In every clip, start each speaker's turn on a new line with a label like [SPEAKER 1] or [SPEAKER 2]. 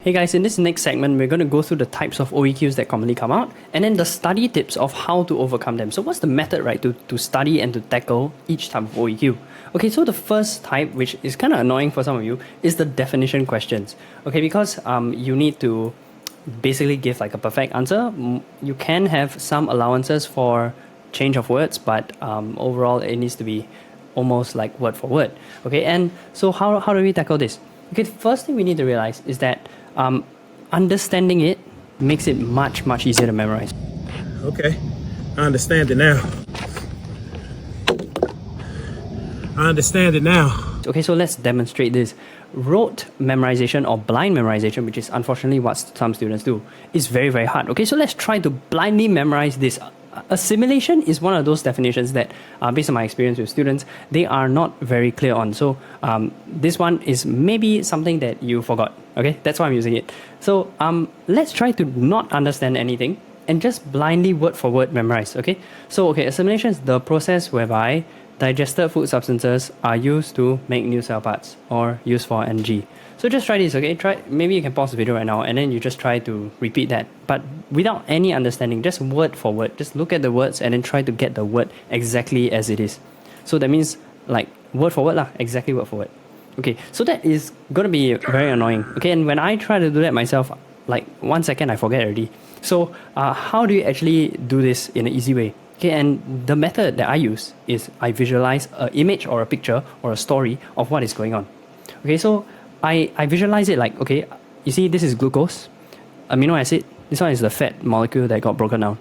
[SPEAKER 1] Hey guys, in this next segment, we're going to go through the types of OEQs that commonly come out and then the study tips of how to overcome them. So what's the method, right, to study and to tackle each type of OEQ? Okay, so the first type, which is kind of annoying for some of you, is the definition questions. Okay, because you need to basically give like a perfect answer. You can have some allowances for change of words, but overall it needs to be almost like word for word. Okay, and so how do we tackle this? Okay, the first thing we need to realize is that understanding it makes it much easier to memorize.
[SPEAKER 2] Okay, I understand it now.
[SPEAKER 1] Okay, so let's demonstrate this. Rote memorization or blind memorization, which is unfortunately what some students do, is very hard. Okay, so let's try to blindly memorize this. Assimilation is one of those definitions that, based on my experience with students, they are not very clear on. So this one is maybe something that you forgot. Okay, that's why I'm using it. So let's try to not understand anything and just blindly word for word memorize. Okay, so assimilation is the process whereby digested food substances are used to make new cell parts or used for energy. So just try this, okay? Maybe you can pause the video right now and then you just try to repeat that. But without any understanding, just word for word. Just look at the words and then try to get the word exactly as it is. So that means like word for word lah, exactly word for word. Okay, so that is going to be very annoying. Okay, and when I try to do that myself, like 1 second I forget already. So how do you actually do this in an easy way? Okay, and the method that I use is I visualize an image or a picture or a story of what is going on. Okay, so I visualize it like, okay, you see this is glucose, amino acid, this one is the fat molecule that got broken down.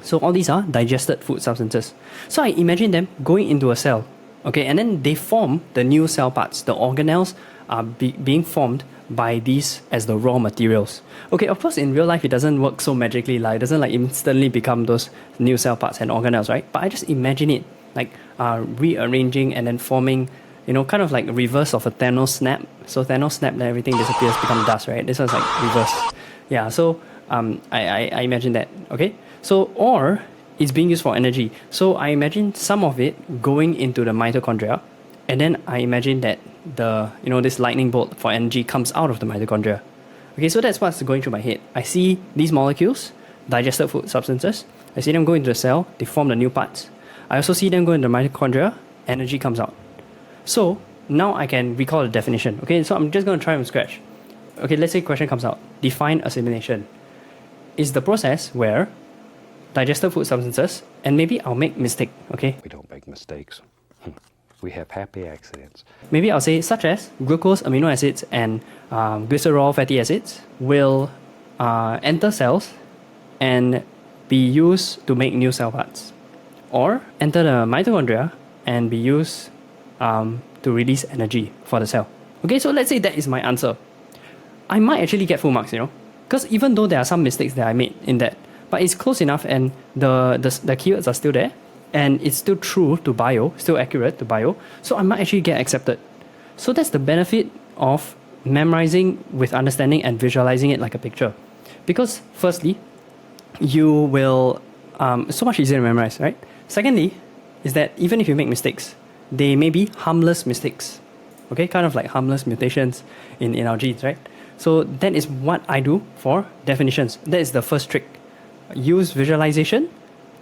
[SPEAKER 1] So all these are digested food substances. So I imagine them going into a cell, okay, and then they form the new cell parts. The organelles are being formed by these as the raw materials. Okay, of course in real life it doesn't work so magically, like it doesn't like instantly become those new cell parts and organelles, right? But I just imagine it like rearranging and then forming, you know, kind of like a reverse of a Thanos snap. So Thanos snap, then everything disappears, become dust, right? This one's like reverse. Yeah, so I imagine that, okay? So, or it's being used for energy. So I imagine some of it going into the mitochondria, and then I imagine that this lightning bolt for energy comes out of the mitochondria. Okay, so that's what's going through my head. I see these molecules, digested food substances. I see them go into the cell, they form the new parts. I also see them go into the mitochondria, energy comes out. So now I can recall the definition. Okay, so I'm just going to try from scratch. Okay, let's say question comes out. Define assimilation. Is the process where digested food substances, and maybe I'll make mistake, okay?
[SPEAKER 3] We don't make mistakes. We have happy accidents.
[SPEAKER 1] Maybe I'll say such as glucose, amino acids, and glycerol fatty acids will enter cells and be used to make new cell parts. Or enter the mitochondria and be used to release energy for the cell. Okay, so let's say that is my answer. I might actually get full marks, you know, because even though there are some mistakes that I made in that, but it's close enough and the keywords are still there and it's still true to bio, still accurate to bio, so I might actually get accepted. So that's the benefit of memorizing with understanding and visualizing it like a picture. Because firstly, you will, so much easier to memorize, right? Secondly, is that even if you make mistakes, they may be harmless mistakes. Okay, kind of like harmless mutations in our genes, right? So that is what I do for definitions. That is the first trick. Use visualization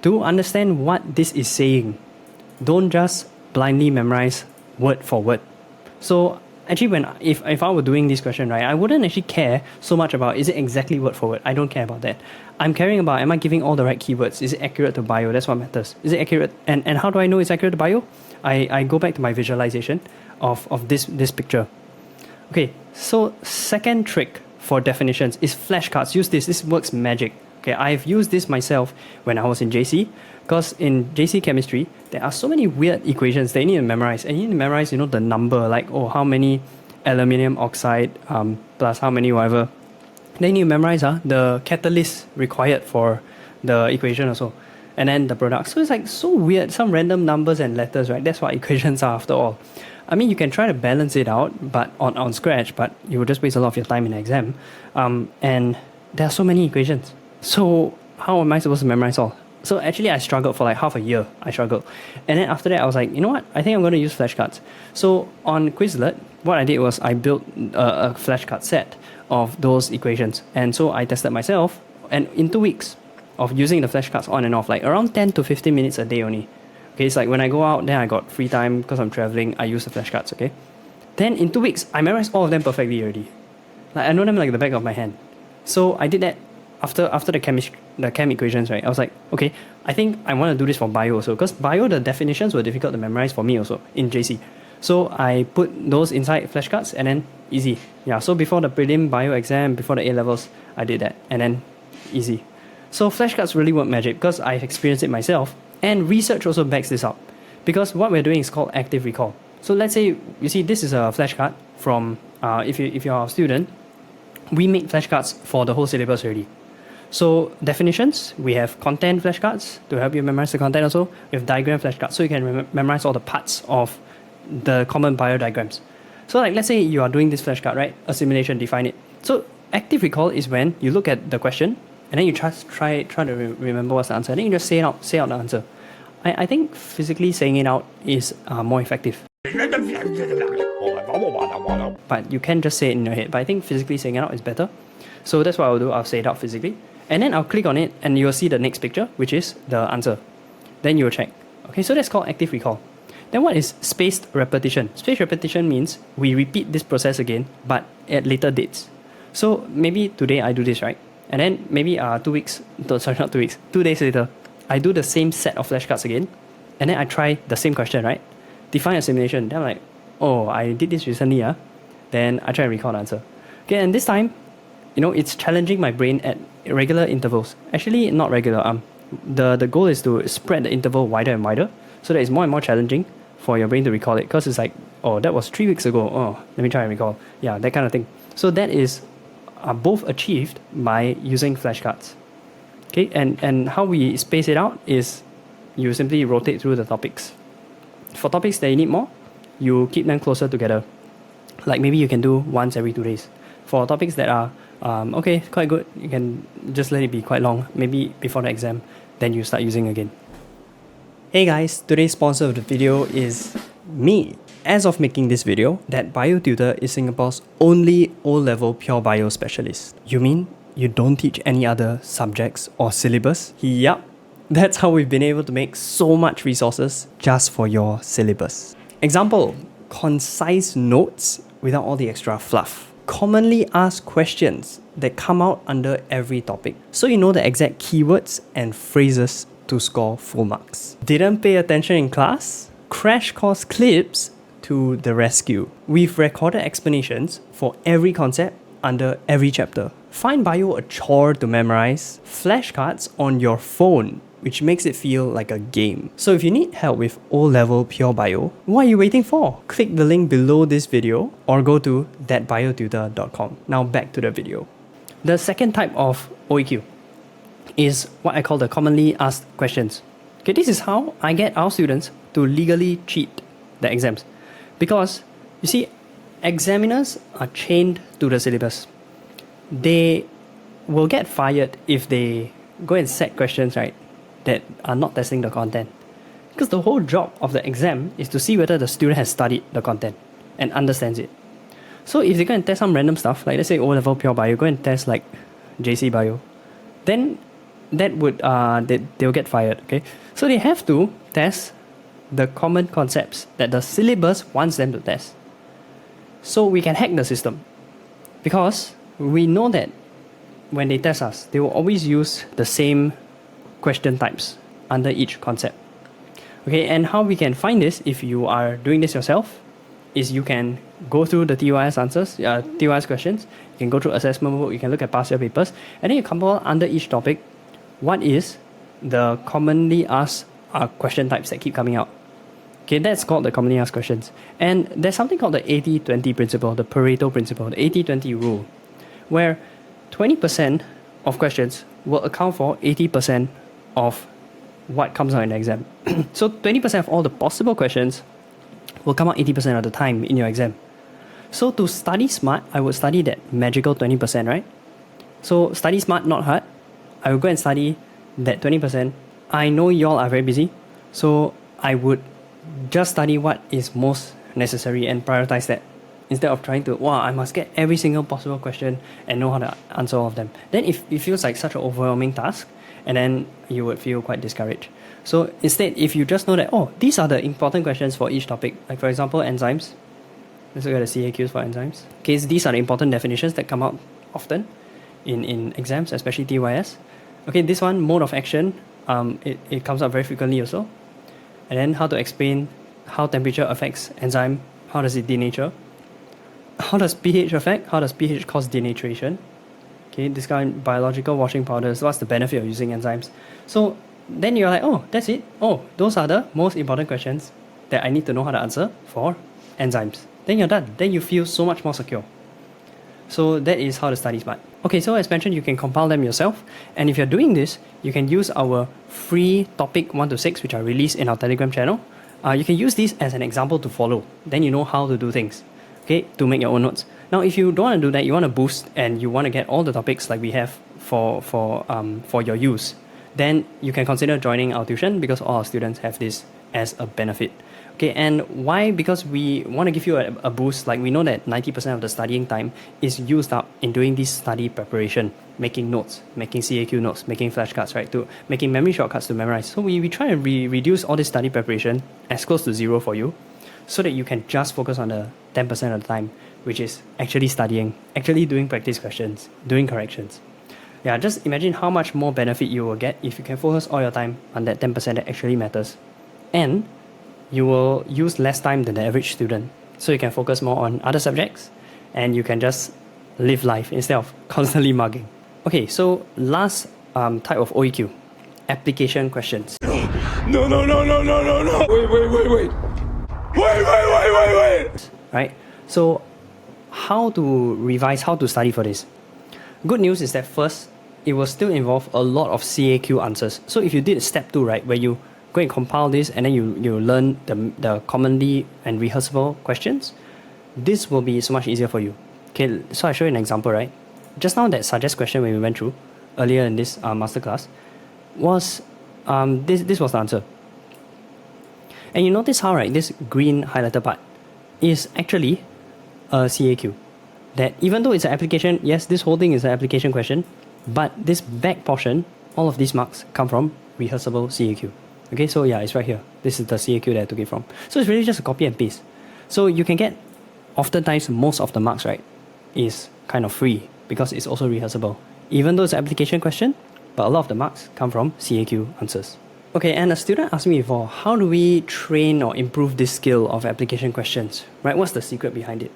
[SPEAKER 1] to understand what this is saying. Don't just blindly memorize word for word. So actually if I were doing this question, right, I wouldn't actually care so much about is it exactly word for word. I don't care about that. I'm caring about am I giving all the right keywords? Is it accurate to bio? That's what matters. Is it accurate? And how do I know it's accurate to bio? I go back to my visualization of this picture. Okay, so second trick for definitions is flashcards. Use this. This works magic. Okay, I've used this myself when I was in JC, because in JC chemistry, there are so many weird equations that you need to memorize. And you need to memorize, you know, the number, like, oh, how many aluminum oxide plus how many whatever. Then you memorize the catalyst required for the equation also. And then the product. So it's like so weird, some random numbers and letters, right? That's what equations are after all. I mean, you can try to balance it out but on Scratch, but you will just waste a lot of your time in the exam. And there are so many equations. So how am I supposed to memorize all? So actually I struggled for like half a year. And then after that I was like, you know what? I think I'm going to use flashcards. So on Quizlet, what I did was I built a flashcard set of those equations. And so I tested myself, and in 2 weeks of using the flashcards on and off, like around 10 to 15 minutes a day only. Okay, it's like when I go out, then I got free time because I'm traveling, I use the flashcards, okay? Then in 2 weeks, I memorized all of them perfectly already. Like I know them like the back of my hand. So I did that after the chem equations, right? I was like, okay, I think I want to do this for bio also, because bio, the definitions were difficult to memorize for me also in JC. So I put those inside flashcards and then easy. Yeah, so before the prelim bio exam, before the A-levels, I did that and then easy. So flashcards really work magic because I've experienced it myself, and research also backs this up, because what we're doing is called active recall. So let's say, you see, this is a flashcard from, if you're a student, we make flashcards for the whole syllabus already. So definitions, we have content flashcards to help you memorize the content also. We have diagram flashcards, so you can memorize all the parts of the common bio diagrams. So like, let's say you are doing this flashcard, right? A simulation, define it. So active recall is when you look at the question and then you try to remember what's the answer. And then you just say out the answer. I think physically saying it out is more effective. But you can just say it in your head. But I think physically saying it out is better. So that's what I'll do. I'll say it out physically. And then I'll click on it and you'll see the next picture, which is the answer. Then you'll check. Okay, so that's called active recall. Then what is spaced repetition? Spaced repetition means we repeat this process again, but at later dates. So maybe today I do this, right? And then maybe 2 weeks, sorry, not 2 weeks, 2 days later, I do the same set of flashcards again. And then I try the same question, right? Define a simulation. Then I'm like, oh, I did this recently. Then I try and recall the answer. Okay, and this time, it's challenging my brain at regular intervals. Actually, not regular. The goal is to spread the interval wider and wider, so that it's more and more challenging for your brain to recall it. Because it's like, oh, that was 3 weeks ago. Oh, let me try and recall. Yeah, that kind of thing. So that is both achieved by using flashcards. Okay, and how we space it out is you simply rotate through the topics. For topics that you need more, you keep them closer together. Like maybe you can do once every 2 days. For topics that are okay, quite good, you can just let it be quite long. Maybe before the exam, then you start using again. Hey guys, today's sponsor of the video is me. As of making this video, ThatBioTutor is Singapore's only O-level pure bio specialist. You mean you don't teach any other subjects or syllabus? Yup, that's how we've been able to make so much resources just for your syllabus. Example, concise notes without all the extra fluff. Commonly asked questions that come out under every topic, so you know the exact keywords and phrases to score full marks. Didn't pay attention in class? Crash course clips to the rescue. We've recorded explanations for every concept under every chapter. Find bio a chore to memorize? Flashcards on your phone, which makes it feel like a game. So if you need help with O-level pure bio, what are you waiting for? Click the link below this video or go to ThatBioTutor.com. Now back to the video. The second type of OEQ is what I call the commonly asked questions. Okay, this is how I get our students to legally cheat the exams. Because, you see, examiners are chained to the syllabus. They will get fired if they go and set questions, right, that are not testing the content. Because the whole job of the exam is to see whether the student has studied the content and understands it. So if they go and test some random stuff, like let's say O-level pure bio, go and test like JC bio, then that would they'll get fired. Okay, so they have to test the common concepts that the syllabus wants them to test. So we can hack the system, because we know that when they test us, they will always use the same question types under each concept. Okay, and how we can find this if you are doing this yourself is you can go through the TYS answers, TYS questions, you can go through assessment book, you can look at past year papers, and then you compile under each topic what is the commonly asked question types that keep coming out. Okay, that's called the commonly asked questions. And there's something called the 80-20 principle, the Pareto principle, the 80-20 rule, where 20% of questions will account for 80% of what comes out in the exam. So 20% of all the possible questions will come out 80% of the time in your exam. So to study smart, I would study that magical 20%, right? So study smart, not hard. I will go and study that 20%. I know y'all are very busy, so I would just study what is most necessary and prioritize that. instead of trying to, wow, I must get every single possible question and know how to answer all of them. Then it feels like such an overwhelming task, and then you would feel quite discouraged. So instead, if you just know that, oh, these are the important questions for each topic, like for example, enzymes. Let's look at the CAQs for enzymes. Okay, so these are the important definitions that come out often in exams, especially TYS. Okay, this one, mode of action, it comes up very frequently also. And then how to explain how temperature affects enzyme, how does it denature? How does pH affect? How does pH cause denaturation? Okay, this kind of biological washing powders, what's the benefit of using enzymes? So then you're like, oh, that's it. Oh, those are the most important questions that I need to know how to answer for enzymes. Then you're done. Then you feel so much more secure. So that is how to study smart. Okay, so as mentioned, you can compile them yourself. And if you're doing this, you can use our free topic 1 to 6, which are released in our Telegram channel. You can use these as an example to follow. Then you know how to do things, okay, to make your own notes. Now, if you don't want to do that, you want to boost and you want to get all the topics like we have for your use, then you can consider joining our tuition, because all our students have this as a benefit. Okay, and why? Because we want to give you a boost. Like, we know that 90% of the studying time is used up in doing this study preparation, making notes, making CAQ notes, making flashcards, right, to making memory shortcuts to memorize. So we try to reduce all this study preparation as close to zero for you, so that you can just focus on the 10% of the time, which is actually studying, actually doing practice questions, doing corrections. Yeah, just imagine how much more benefit you will get if you can focus all your time on that 10% that actually matters. And you will use less time than the average student. So you can focus more on other subjects, and you can just live life instead of constantly mugging. Okay, so last type of OEQ, application questions.
[SPEAKER 2] No. Wait.
[SPEAKER 1] Right? So how to revise, how to study for this? Good news is that first, it will still involve a lot of CAQ answers. So if you did step 2, right, where you go and compile this and then you learn the commonly and rehearsable questions, this will be so much easier for you. Okay, so I show you an example, right? Just now that suggest question when we went through earlier in this masterclass was this was the answer. And you notice how, right, this green highlighter part is actually a CAQ. That even though it's an application, yes, this whole thing is an application question, but this back portion, all of these marks come from rehearsable CAQ. Okay, so yeah, it's right here. This is the CAQ that I took it from. So it's really just a copy and paste. So you can get, oftentimes, most of the marks, right, is kind of free because it's also rehearsable. Even though it's an application question, but a lot of the marks come from CAQ answers. Okay, and a student asked me before, how do we train or improve this skill of application questions, right? What's the secret behind it?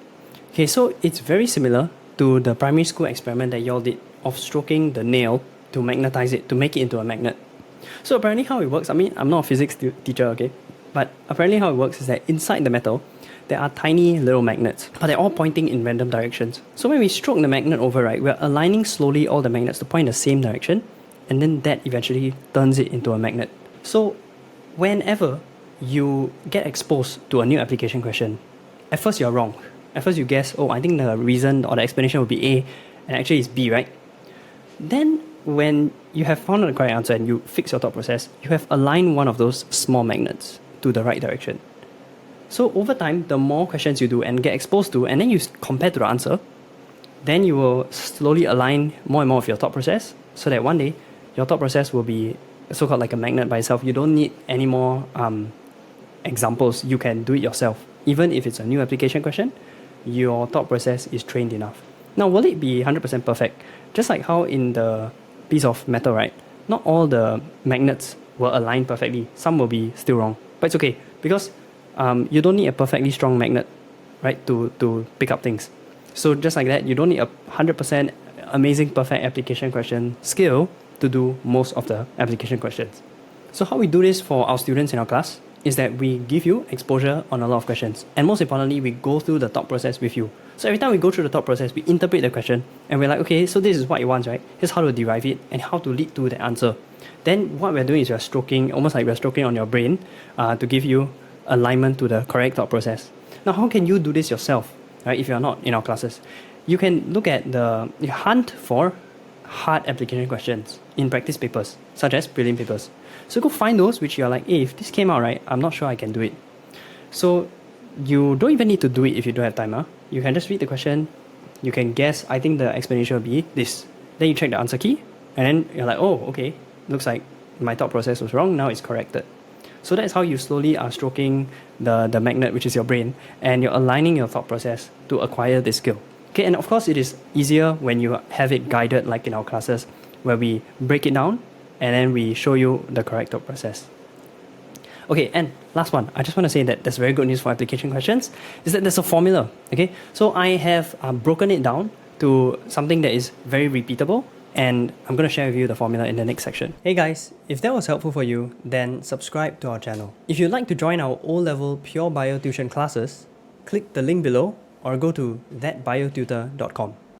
[SPEAKER 1] Okay, so it's very similar to the primary school experiment that y'all did of stroking the nail to magnetize it, to make it into a magnet. So apparently how it works, I mean, I'm not a physics teacher, okay? But apparently how it works is that inside the metal, there are tiny little magnets, but they're all pointing in random directions. So when we stroke the magnet over, right, we're aligning slowly all the magnets to point in the same direction, and then that eventually turns it into a magnet. So whenever you get exposed to a new application question, at first you're wrong. At first you guess, oh, I think the reason or the explanation would be A, and actually it's B, right? Then when you have found the correct answer and you fix your thought process, you have aligned one of those small magnets to the right direction. So over time, the more questions you do and get exposed to, and then you compare to the answer, then you will slowly align more and more of your thought process, so that one day your thought process will be so-called like a magnet by itself. You don't need any more examples. You can do it yourself. Even if it's a new application question, your thought process is trained enough. Now, will it be 100% perfect? Just like how in the piece of metal, right? Not all the magnets will align perfectly. Some will be still wrong. But it's okay, because you don't need a perfectly strong magnet, right, to pick up things. So just like that, you don't need a 100% amazing perfect application question skill to do most of the application questions. So how we do this for our students in our class is that we give you exposure on a lot of questions. And most importantly, we go through the thought process with you. So every time we go through the thought process, we interpret the question and we're like, okay, so this is what it wants, right? Here's how to derive it and how to lead to the answer. Then what we're doing is we're stroking, almost like we're stroking on your brain to give you alignment to the correct thought process. Now, how can you do this yourself, right? If you're not in our classes, you can look at you hunt for hard application questions in practice papers, such as prelim papers. So go find those which you're like, hey, if this came out right, I'm not sure I can do it. So you don't even need to do it if you don't have time. you can just read the question, you can guess, I think the explanation will be this. Then you check the answer key, and then you're like, oh, okay, looks like my thought process was wrong, now it's corrected. So that's how you slowly are stroking the magnet, which is your brain, and you're aligning your thought process to acquire this skill. Okay, and of course it is easier when you have it guided, like in our classes, where we break it down and then we show you the correct thought process. Okay, and last one, I just want to say that there's very good news for application questions, is that there's a formula, okay? So I have broken it down to something that is very repeatable, and I'm going to share with you the formula in the next section. Hey guys, if that was helpful for you, then subscribe to our channel. If you'd like to join our O-level pure bio tuition classes, click the link below or go to ThatBioTutor.com.